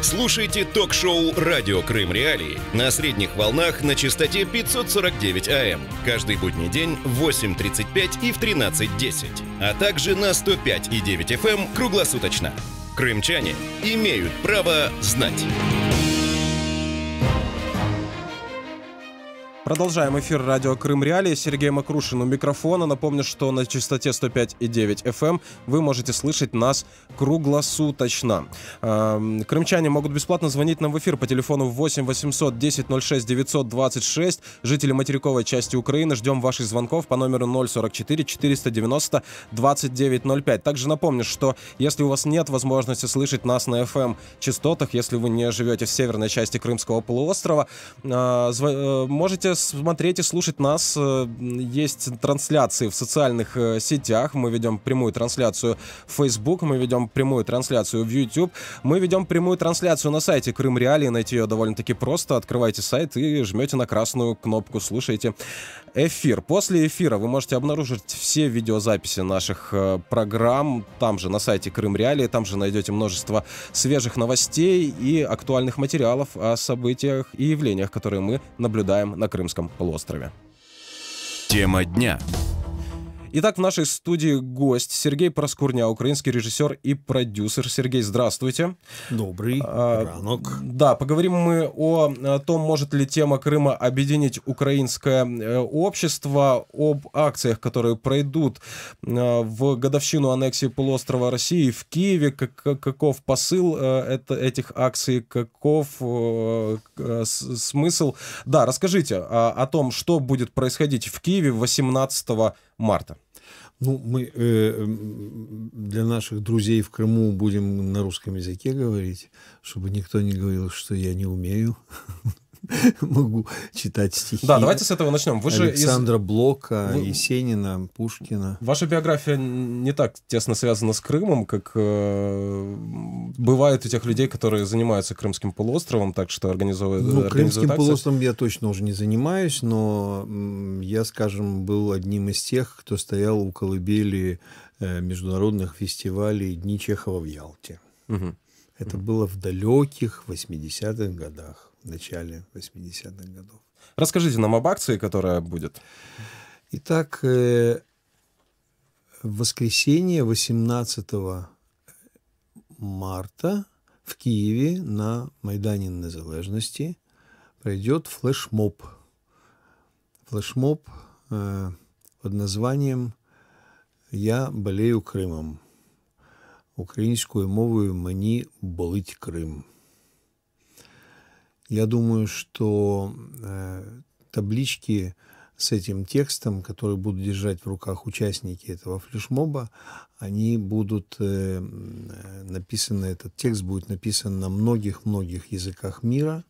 Слушайте ток-шоу «Радио Крым Реалии» на средних волнах на частоте 549 АМ. Каждый будний день в 8:35 и в 13:10. А также на 105,9 FM круглосуточно. Крымчане имеют право знать. Продолжаем эфир радио Крым Реалии. Сергей Макрушин у микрофона. Напомню, что на частоте 105,9 FM вы можете слышать нас круглосуточно. Крымчане могут бесплатно звонить нам в эфир по телефону 8 800 10 06 926. Жители материковой части Украины, ждем ваших звонков по номеру 044 490 2905. Также напомню, что если у вас нет возможности слышать нас на FM-частотах, если вы не живете в северной части Крымского полуострова, можете смотреть и слушать нас. Есть трансляции в социальных сетях. Мы ведем прямую трансляцию в Facebook, мы ведем прямую трансляцию в YouTube, мы ведем прямую трансляцию на сайте Крым Реалии. Найти ее довольно-таки просто. Открывайте сайт и жмете на красную кнопку. Слушайте эфир. После эфира вы можете обнаружить все видеозаписи наших программ там же на сайте Крым Реалии. Там же найдете множество свежих новостей и актуальных материалов о событиях и явлениях, которые мы наблюдаем на Крымском полуострове. Тема дня. Итак, в нашей студии гость Сергей Проскурня, украинский режиссер и продюсер. Сергей, здравствуйте. Добрый ранок. Да, поговорим мы о том, может ли тема Крыма объединить украинское общество, об акциях, которые пройдут в годовщину аннексии полуострова России в Киеве. Каков посыл этих акций, каков смысл? Да, расскажите о том, что будет происходить в Киеве 18 марта. Ну, мы для наших друзей в Крыму будем на русском языке говорить, чтобы никто не говорил, что я не умею. Могу читать стихи. Да, давайте с этого начнем. Вы Александра Блока, Есенина, Пушкина. Ваша биография не так тесно связана с Крымом, как бывает у тех людей, которые занимаются Крымским полуостровом, так что организовывают Крымским акции. полуостровом я точно уже не занимаюсь, но я, скажем, был одним из тех, кто стоял у колыбели международных фестивалей Дни Чехова в Ялте. Угу. Это было в далеких 80-х годах. В начале 80-х годов. Расскажите нам об акции, которая будет. Итак, в воскресенье 18 марта в Киеве на Майдані Незалежності пройдет флешмоб. Флешмоб под названием «Я болею Кримом». Українською мовою «Мені болить Крим». Я думаю, что таблички с этим текстом, которые будут держать в руках участники этого флешмоба, они будут написаны, этот текст будет написан на многих-многих языках мира,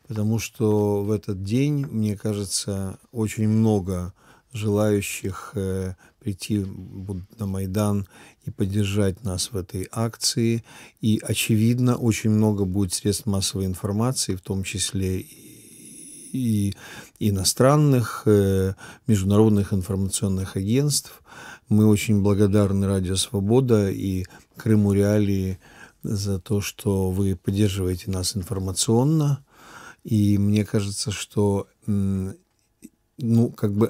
потому что в этот день, мне кажется, очень много желающих прийти на Майдан и поддержать нас в этой акции. И, очевидно, очень много будет средств массовой информации, в том числе и иностранных, международных информационных агентств. Мы очень благодарны Радио Свобода и Крыму Реалии за то, что вы поддерживаете нас информационно. И мне кажется, что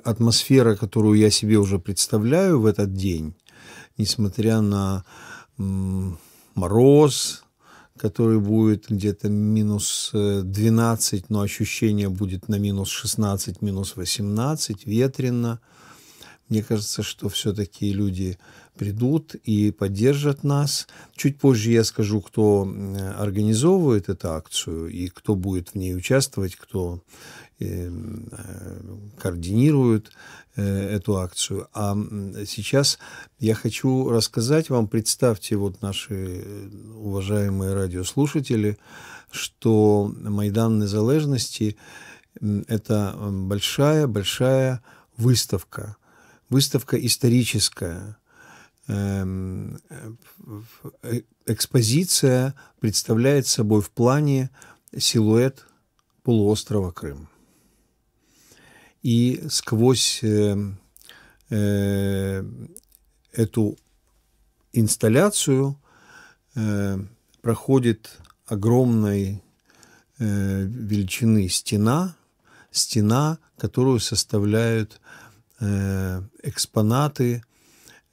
атмосфера, которую я себе уже представляю в этот день, несмотря на мороз, который будет где-то минус 12, но ощущение будет на минус 16, минус 18, ветрено. Мне кажется, что все-таки люди придут и поддержат нас. Чуть позже я скажу, кто организовывает эту акцию и кто будет в ней участвовать, кто координирует эту акцию. А сейчас я хочу рассказать вам, представьте, вот наши уважаемые радиослушатели, что Майдан Незалежности – это большая выставка. Выставка историческая. Экспозиция представляет собой в плане силуэт полуострова Крым. И сквозь эту инсталляцию проходит огромной величины стена, которую составляют экспонаты,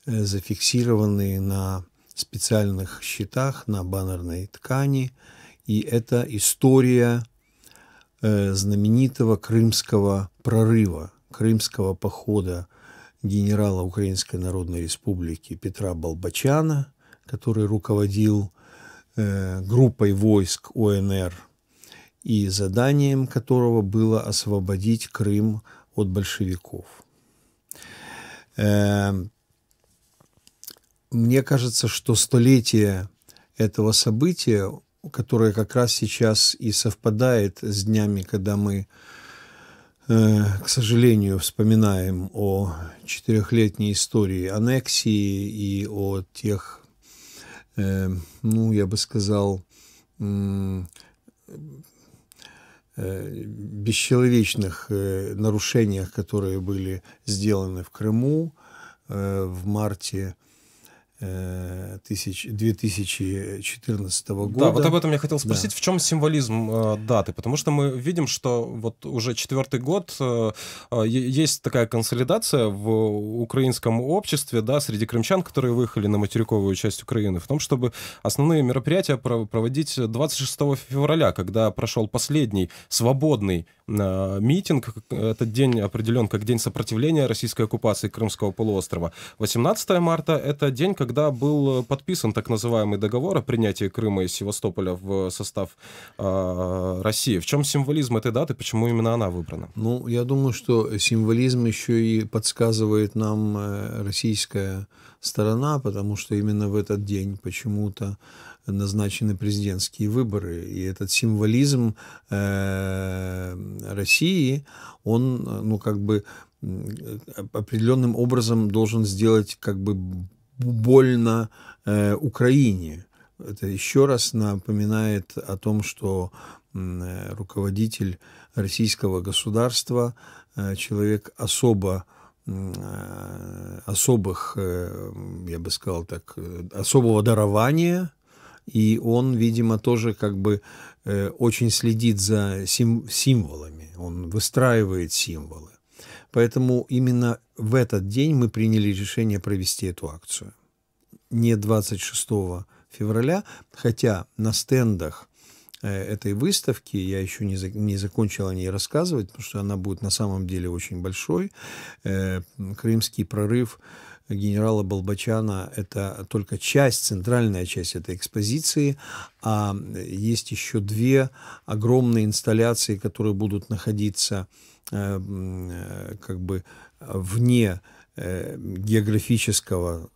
зафиксированные на специальных щитах, на баннерной ткани. И это история знаменитого крымского прорыва, крымского похода генерала Украинской Народной Республики Петра Болбочана, который руководил группой войск УНР, и заданием которого было освободить Крым от большевиков. Мне кажется, что столетие этого события, которое как раз сейчас и совпадает с днями, когда мы, к сожалению, вспоминаем о 4-летней истории аннексии и о тех, я бы сказал, бесчеловечных нарушениях, которые были сделаны в Крыму в марте 2014 года. Да, вот об этом я хотел спросить. Да. В чем символизм даты? Потому что мы видим, что вот уже 4-й год есть такая консолидация в украинском обществе, да, среди крымчан, которые выехали на материковую часть Украины, в том, чтобы основные мероприятия проводить 26 февраля, когда прошел последний свободный митинг. Этот день определен как день сопротивления российской оккупации Крымского полуострова. 18 марта — это день, когда был подписан так называемый договор о принятии Крыма и Севастополя в состав России. В чем символизм этой даты? Почему именно она выбрана? Я думаю, что символизм еще и подсказывает нам российская сторона, потому что именно в этот день почему-то назначены президентские выборы. И этот символизм России, он, определенным образом должен сделать больно Украине. Это еще раз напоминает о том, что руководитель российского государства, человек особых, я бы сказал так, особого дарования, и он, видимо, тоже очень следит за символами, он выстраивает символы. Поэтому именно в этот день мы приняли решение провести эту акцию. Не 26 февраля, хотя на стендах этой выставки, я еще не закончил о ней рассказывать, потому что она будет на самом деле очень большой. Крымский прорыв генерала Болбочана – это только центральная часть этой экспозиции, а есть еще 2 огромные инсталляции, которые будут находиться вне географического,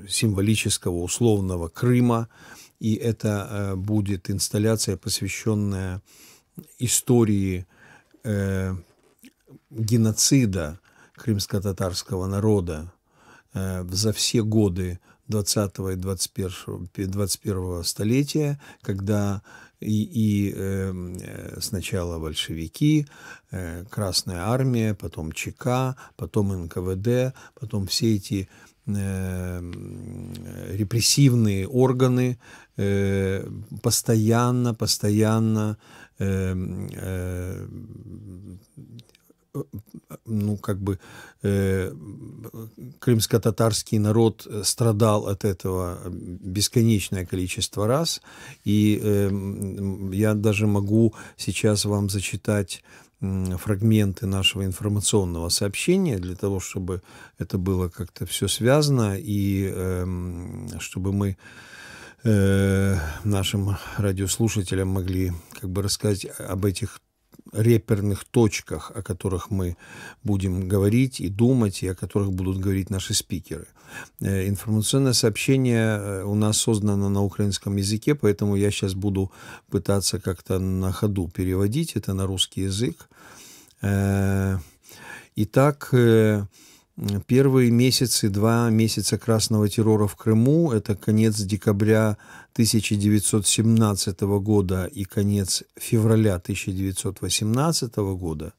символического, условного Крыма, и это будет инсталляция, посвященная истории геноцида крымско-татарского народа за все годы 20 и 21 столетия, когда сначала большевики, Красная армия, потом ЧК, потом НКВД, потом все эти репрессивные органы постоянно крымско-татарский народ страдал от этого бесконечное количество раз. И я даже могу сейчас вам зачитать фрагменты нашего информационного сообщения для того, чтобы это было как-то все связано и чтобы мы нашим радиослушателям могли рассказать об этих реперных точках, о которых мы будем говорить и думать, и о которых будут говорить наши спикеры. Информационное сообщение у нас создано на украинском языке, поэтому я сейчас буду пытаться как-то на ходу переводить это на русский язык. Итак, первые 2 месяца красного террора в Крыму, это конец декабря 1917 года и конец февраля 1918 года,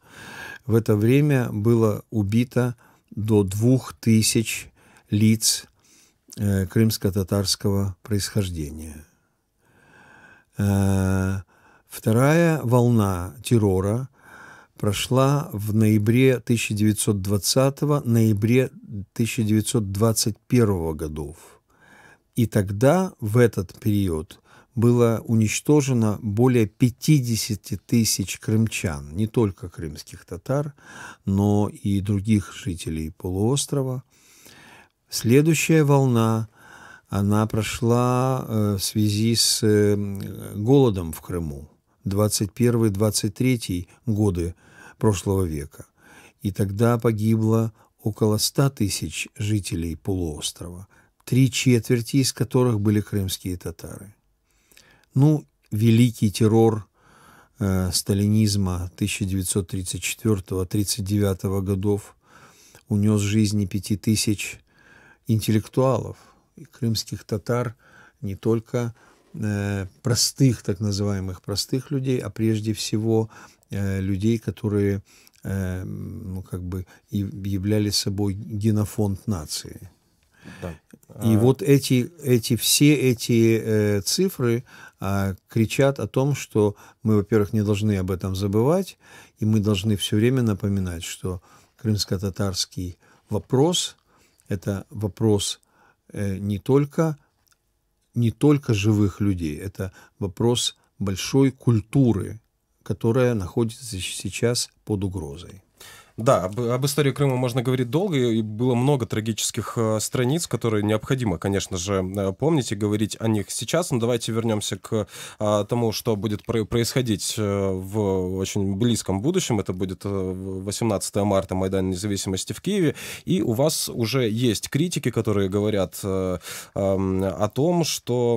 в это время было убито до 2000 лиц крымско-татарского происхождения. Вторая волна террора прошла в ноябре 1920-го, ноябре 1921 годов. И тогда, в этот период, было уничтожено более 50 тысяч крымчан, не только крымских татар, но и других жителей полуострова. Следующая волна, она прошла в связи с голодом в Крыму, 21-23 годы прошлого века. И тогда погибло около 100 тысяч жителей полуострова, 3/4 из которых были крымские татары. Ну, великий террор сталинизма 1934-1939 годов унес жизни 5000 интеллектуалов, и крымских татар, не только простых, так называемых простых людей, а прежде всего людей, которые являли собой генофонд нации. Да. И вот все эти цифры кричат о том, что мы, во-первых, не должны об этом забывать, и мы должны все время напоминать, что крымско-татарский вопрос – это вопрос не только живых людей, это вопрос большой культуры, которая находится сейчас под угрозой. Да, об истории Крыма можно говорить долго, и было много трагических страниц, которые необходимо, конечно же, помнить и говорить о них сейчас. Но давайте вернемся к тому, что будет происходить в очень близком будущем. Это будет 18 марта, Майдан Независимости в Киеве. И у вас уже есть критики, которые говорят о том, что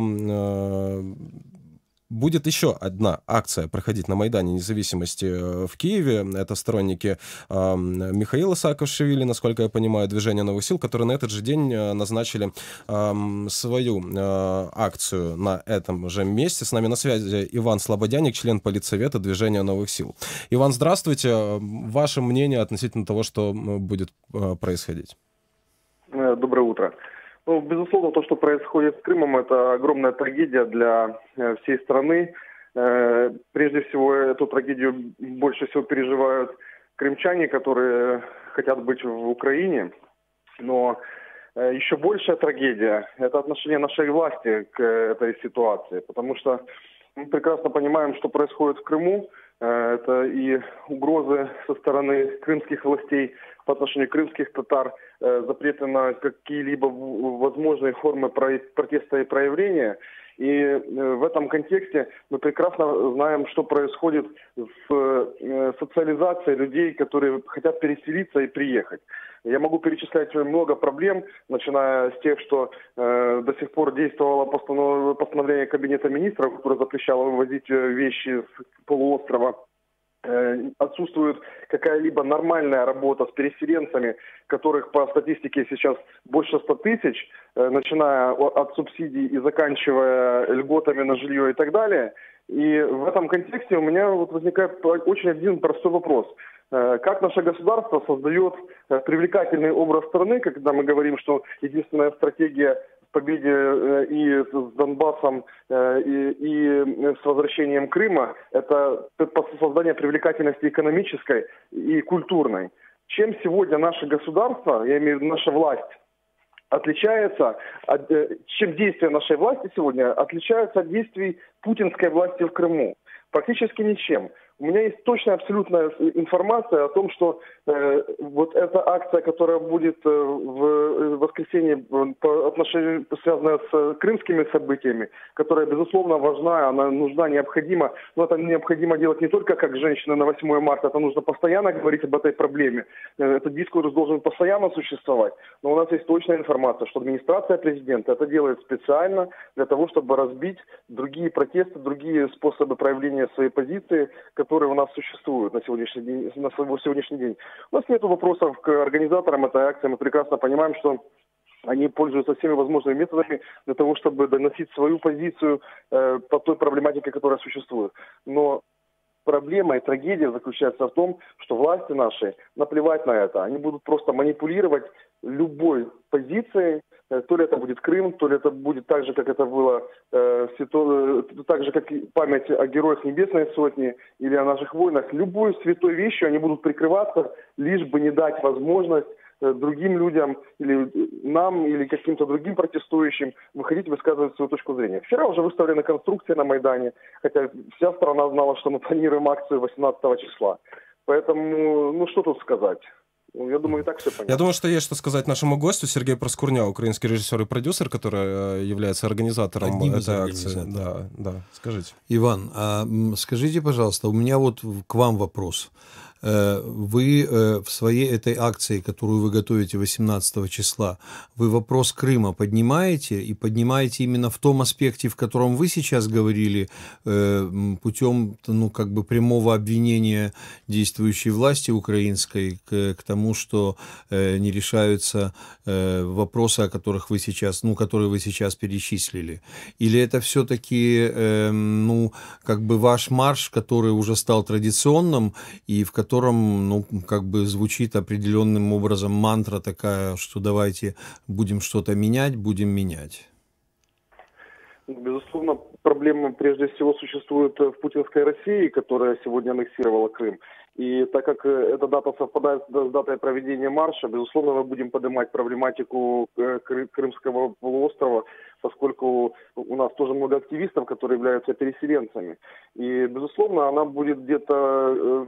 будет еще одна акция проходить на Майдане Независимости в Киеве. Это сторонники Михаила Саакашвили, насколько я понимаю, Движения новых сил, которые на этот же день назначили свою акцию на этом же месте. С нами на связи Иван Слободяник, член политсовета Движения новых сил. Иван, здравствуйте. Ваше мнение относительно того, что будет происходить? Доброе утро. Ну, безусловно, то, что происходит с Крымом, это огромная трагедия для всей страны. Прежде всего, эту трагедию больше всего переживают крымчане, которые хотят быть в Украине. Но еще большая трагедия – это отношение нашей власти к этой ситуации. Потому что мы прекрасно понимаем, что происходит в Крыму. Это и угрозы со стороны крымских властей по отношению к крымских татар, запреты на какие-либо возможные формы протеста и проявления. И в этом контексте мы прекрасно знаем, что происходит с социализацией людей, которые хотят переселиться и приехать. Я могу перечислять много проблем, начиная с тех, что до сих пор действовало постановление Кабинета министров, которое запрещало вывозить вещи с полуострова. Отсутствует какая-либо нормальная работа с переселенцами, которых по статистике сейчас больше 100 тысяч, начиная от субсидий и заканчивая льготами на жилье и так далее. И в этом контексте у меня возникает очень один простой вопрос. Как наше государство создает привлекательный образ страны, когда мы говорим, что единственная стратегия победе и с Донбассом, и с возвращением Крыма, это создание привлекательности экономической и культурной. Чем сегодня наше государство, я имею в виду наша власть, отличается, чем действия нашей власти сегодня отличаются от действий путинской власти в Крыму? Практически ничем. У меня есть точная абсолютная информация о том, что вот эта акция, которая будет в воскресенье по отношению, связанная с крымскими событиями, которая, безусловно, важна, она нужна, необходима, но это необходимо делать не только как женщина на 8 марта, это нужно постоянно говорить об этой проблеме. Этот дискурс должен постоянно существовать. Но у нас есть точная информация, что администрация президента это делает специально для того, чтобы разбить другие протесты, другие способы проявления своей позиции, которые у нас существуют на сегодняшний день. У нас нет вопросов к организаторам этой акции. Мы прекрасно понимаем, что они пользуются всеми возможными методами для того, чтобы доносить свою позицию по той проблематике, которая существует. Но проблема и трагедия заключается в том, что власти наши наплевать на это. Они будут просто манипулировать любой позицией, То ли это будет Крым, то ли это будет так же, как это было, так же, как и память о героях Небесной Сотни или о наших войнах. Любой святой вещью они будут прикрываться, лишь бы не дать возможность другим людям или нам, или каким-то другим протестующим выходить и высказывать свою точку зрения. Вчера уже выставлены конструкции на Майдане, хотя вся страна знала, что мы планируем акцию 18 числа. Поэтому, ну что тут сказать? Я думаю, и так все понятно. Я думаю, что есть что сказать нашему гостю. Сергей Проскурня, украинский режиссер и продюсер, который является организатором этой акции. Да, скажите. Иван, а скажите, пожалуйста, у меня вот к вам вопрос. Вы в своей этой акции, которую вы готовите 18 числа, вы вопрос Крыма поднимаете, и поднимаете именно в том аспекте, в котором вы сейчас говорили, путем, ну, как бы прямого обвинения действующей власти украинской к тому, что не решаются вопросы, о которых вы сейчас, ну, которые вы сейчас перечислили? Или это все-таки, ну, как бы ваш марш, который уже стал традиционным, и в котором, ну, как бы звучит определенным образом мантра такая, что давайте будем что-то менять, будем менять? Безусловно, проблема прежде всего существует в путинской России, которая сегодня аннексировала Крым. И так как эта дата совпадает с датой проведения марша, безусловно, мы будем поднимать проблематику Крымского полуострова, поскольку у нас тоже много активистов, которые являются переселенцами. И, безусловно, она будет где-то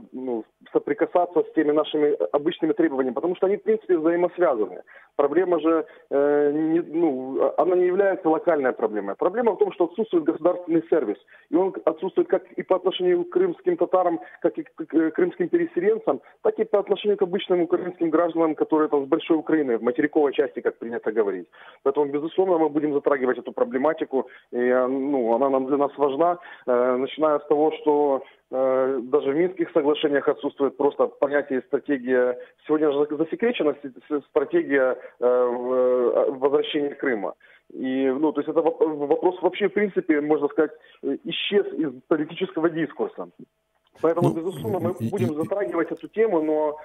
соприкасаться с теми нашими обычными требованиями, потому что они, в принципе, взаимосвязаны. Проблема же, она не является локальной проблемой. Проблема в том, что отсутствует государственный сервис. И он отсутствует как и по отношению к крымским татарам, как и к крымским переселенцам, так и по отношению к обычным украинским гражданам, которые там с большой Украины, в материковой части, как принято говорить. Поэтому, безусловно, мы будем затрагивать эту проблематику, и она нам для нас важна, начиная с того, что даже в Минских соглашениях отсутствует просто понятие и стратегия, сегодня же засекречена стратегия возвращения Крыма. И, то есть это вопрос вообще, в принципе, можно сказать, исчез из политического дискурса. Поэтому, безусловно, мы будем затрагивать эту тему, но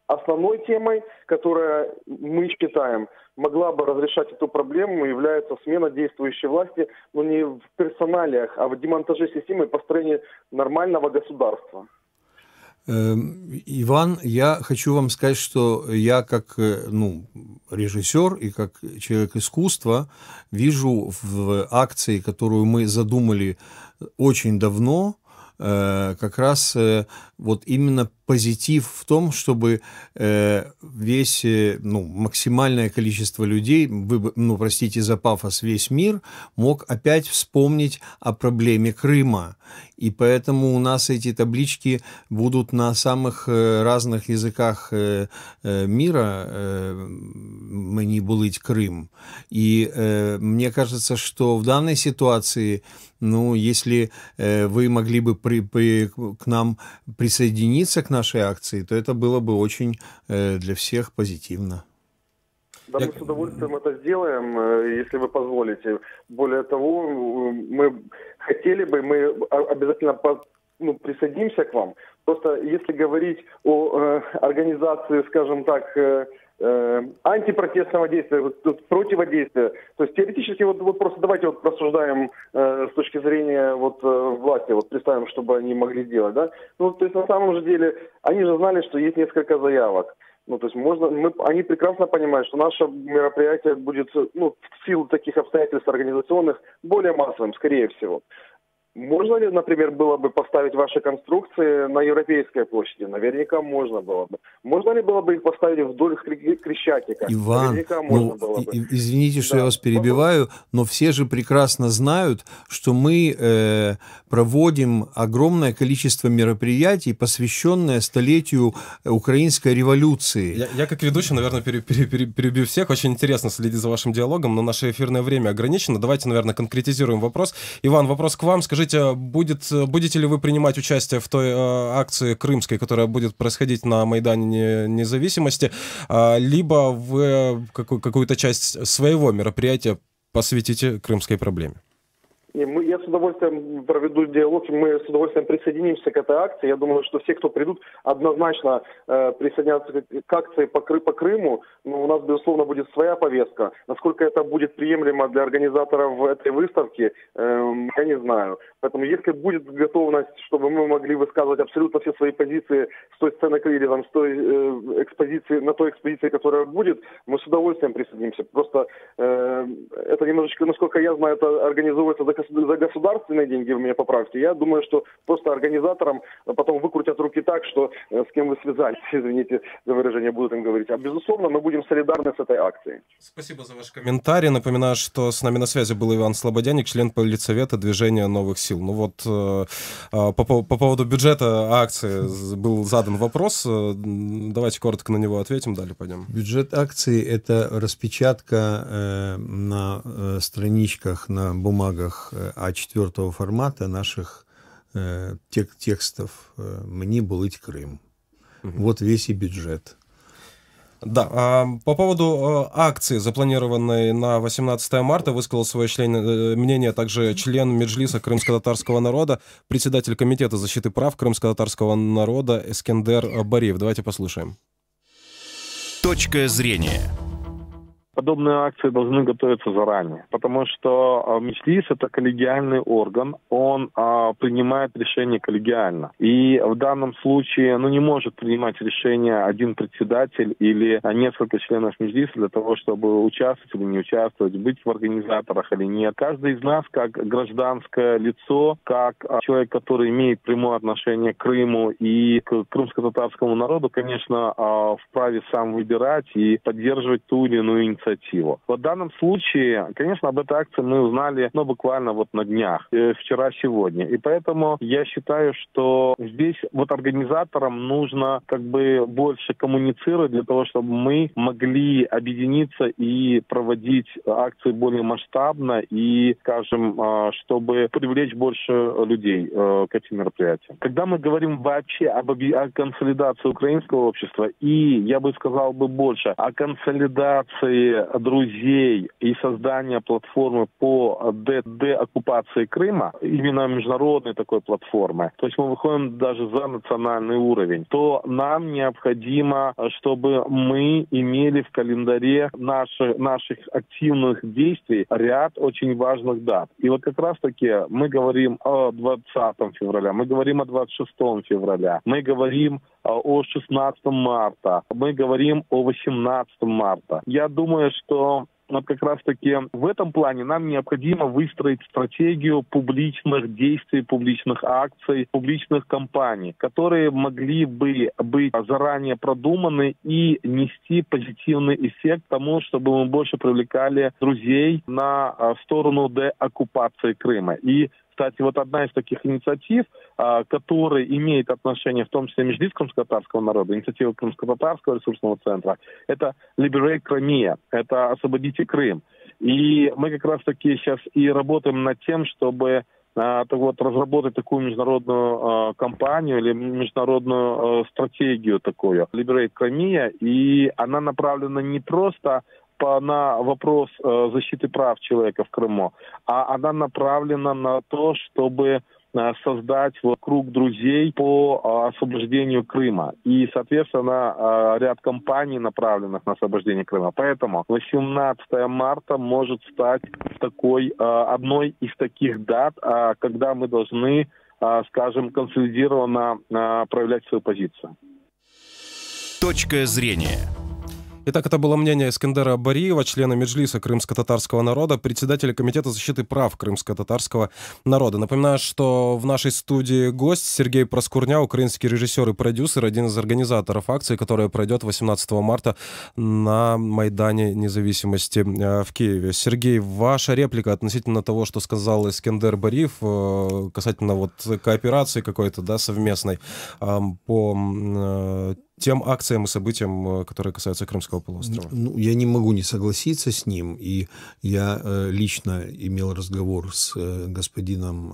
основной темой, которая, мы считаем, могла бы разрешать эту проблему, является смена действующей власти, но не в персоналиях, а в демонтаже системы и построении нормального государства. Иван, я хочу вам сказать, что я как режиссер и как человек искусства вижу в акции, которую мы задумали очень давно, как раз вот именно позитив в том, чтобы максимальное количество людей, простите за пафос, весь мир мог опять вспомнить о проблеме Крыма. И поэтому у нас эти таблички будут на самых разных языках мира «Мені болить Крым». И мне кажется, что в данной ситуации, если вы могли бы к нам присоединиться к нашей акции, то это было бы очень для всех позитивно. Да, мы с удовольствием это сделаем, если вы позволите. Более того, мы обязательно присоединимся к вам. Просто если говорить о организации, скажем так, антипротестного действия, противодействия. То есть теоретически просто давайте рассуждаем с точки зрения власти, представим, что бы они могли делать, да? То есть на самом же деле они же знали, что есть несколько заявок. То есть они прекрасно понимают, что наше мероприятие будет, в силу таких обстоятельств организационных, более массовым, скорее всего. Можно ли, например, было бы поставить ваши конструкции на Европейской площади? Наверняка можно было бы. Можно ли было бы их поставить вдоль Крещатика? Иван, Наверняка можно было бы. Извините, что я вас перебиваю, но все же прекрасно знают, что мы проводим огромное количество мероприятий, посвященное столетию украинской революции. Я как ведущий, наверное, перебью всех. Очень интересно следить за вашим диалогом, но наше эфирное время ограничено. Давайте, наверное, конкретизируем вопрос. Иван, вопрос к вам. Скажите, будете ли вы принимать участие в той акции крымской, которая будет происходить на Майдане Независимости, либо вы какую-то часть своего мероприятия посвятите крымской проблеме? Я с удовольствием проведу диалог, и мы с удовольствием присоединимся к этой акции. Я думаю, что все, кто придут, однозначно присоединятся к акции по Крыму. Но у нас, безусловно, будет своя повестка. Насколько это будет приемлемо для организаторов этой выставки, я не знаю. Поэтому, если будет готовность, чтобы мы могли высказывать абсолютно все свои позиции с той сцены или там, с той экспозиции, на той экспозиции, которая будет, мы с удовольствием присоединимся. Просто это немножечко, насколько я знаю, это организовывается за государственные деньги, вы меня поправьте. Я думаю, что просто организаторам потом выкрутят руки так, что с кем вы связались, извините за выражение, будут им говорить. А безусловно, мы будем солидарны с этой акцией. Спасибо за ваш комментарий. Напоминаю, что с нами на связи был Иван Слободяник, член политсовета движения «Новых сил». Ну вот, по поводу бюджета акции был задан вопрос. Давайте коротко на него ответим, далее пойдем. Бюджет акции – это распечатка на страничках, на бумагах А4 формата наших текстов «Мне болить Крым». Вот весь и бюджет. Да, по поводу акции, запланированной на 18 марта, высказал свое мнение также член Меджлиса крымско-татарского народа, председатель Комитета защиты прав крымско-татарского народа Эскендер Бариев. Давайте послушаем. Точка зрения. Подобные акции должны готовиться заранее, потому что Меджлис – это коллегиальный орган, он принимает решения коллегиально. И в данном случае не может принимать решение один председатель или несколько членов Меджлиса для того, чтобы участвовать или не участвовать, быть в организаторах или нет. Каждый из нас, как гражданское лицо, как человек, который имеет прямое отношение к Крыму и к крымско-татарскому народу, конечно, вправе сам выбирать и поддерживать ту или иную инициативу. В данном случае, конечно, об этой акции мы узнали, буквально на днях, вчера-сегодня. И поэтому я считаю, что здесь организаторам нужно больше коммуницировать для того, чтобы мы могли объединиться и проводить акции более масштабно и, скажем, чтобы привлечь больше людей к этим мероприятиям. Когда мы говорим вообще о консолидации украинского общества и, я бы сказал больше, о консолидации друзей и создания платформы по деоккупации Крыма, именно международной такой платформы, то есть мы выходим даже за национальный уровень, то нам необходимо, чтобы мы имели в календаре наших активных действий ряд очень важных дат. И как раз-таки мы говорим о 20 февраля, мы говорим о 26 февраля, мы говорим о 16 марта, мы говорим о 18 марта. Я думаю, что как раз-таки в этом плане нам необходимо выстроить стратегию публичных действий, публичных акций, публичных кампаний, которые могли бы быть заранее продуманы и нести позитивный эффект тому, чтобы мы больше привлекали друзей на сторону деоккупации Крыма. И кстати, одна из таких инициатив, которая имеет отношение в том числе к Меджлис крымско-татарского народа, инициатива Крымско-татарского ресурсного центра, это Liberate Crimea, это «Освободите Крым». И мы как раз-таки сейчас и работаем над тем, чтобы разработать такую международную кампанию или международную стратегию такую, Liberate Crimea, и она направлена не просто на вопрос защиты прав человека в Крыму, а она направлена на то, чтобы создать круг друзей по освобождению Крыма. И, соответственно, ряд кампаний, направленных на освобождение Крыма. Поэтому 18 марта может стать одной из таких дат, когда мы должны, скажем, консолидированно проявлять свою позицию. Точка зрения. Итак, это было мнение Эскендера Бариева, члена Меджлиса крымско-татарского народа, председателя Комитета защиты прав крымско-татарского народа. Напоминаю, что в нашей студии гость Сергей Проскурня, украинский режиссер и продюсер, один из организаторов акции, которая пройдет 18 марта на Майдане Независимости в Киеве. Сергей, ваша реплика относительно того, что сказал Эскендер Бариев, касательно кооперации какой-то, совместной по тем акциям и событиям, которые касаются Крымского полуострова. Я не могу не согласиться с ним. И я лично имел разговор с господином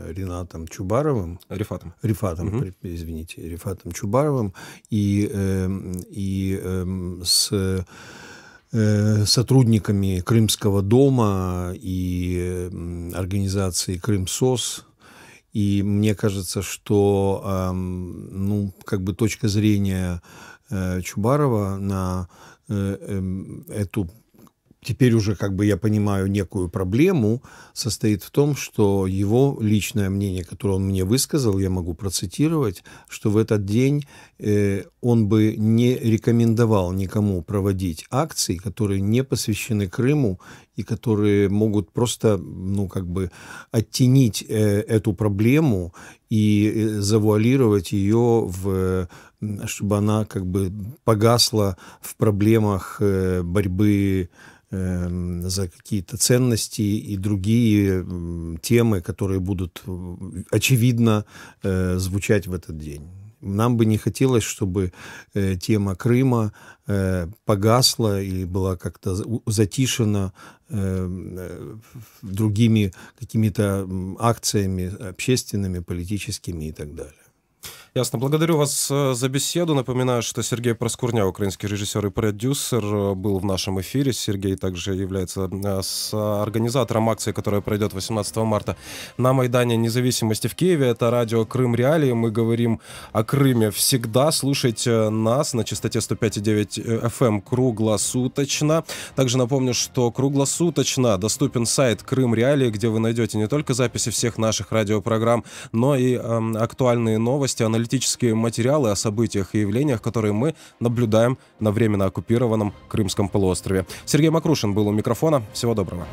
Ринатом Чубаровым. Рифатом. Рифатом Чубаровым. И с сотрудниками Крымского дома и организации «Крымсос». И мне кажется, что точка зрения Чубарова на эту, теперь уже, я понимаю, некую проблему состоит в том, что его личное мнение, которое он мне высказал, я могу процитировать, что в этот день он бы не рекомендовал никому проводить акции, которые не посвящены Крыму и которые могут просто, оттенить эту проблему и завуалировать ее чтобы она погасла в проблемах борьбы за какие-то ценности и другие темы, которые будут, очевидно, звучать в этот день. Нам бы не хотелось, чтобы тема Крыма погасла или была как-то затишена другими какими-то акциями общественными, политическими и так далее. Ясно. Благодарю вас за беседу. Напоминаю, что Сергей Проскурня, украинский режиссер и продюсер, был в нашем эфире. Сергей также является организатором акции, которая пройдет 18 марта на Майдане Независимости в Киеве. Это радио Крым Реалии. Мы говорим о Крыме всегда. Слушайте нас на частоте 105,9 FM круглосуточно. Также напомню, что круглосуточно доступен сайт Крым Реалии, где вы найдете не только записи всех наших радиопрограмм, но и актуальные новости, аналитические материалы о событиях и явлениях, которые мы наблюдаем на временно оккупированном Крымском полуострове. Сергей Макрушин был у микрофона. Всего доброго.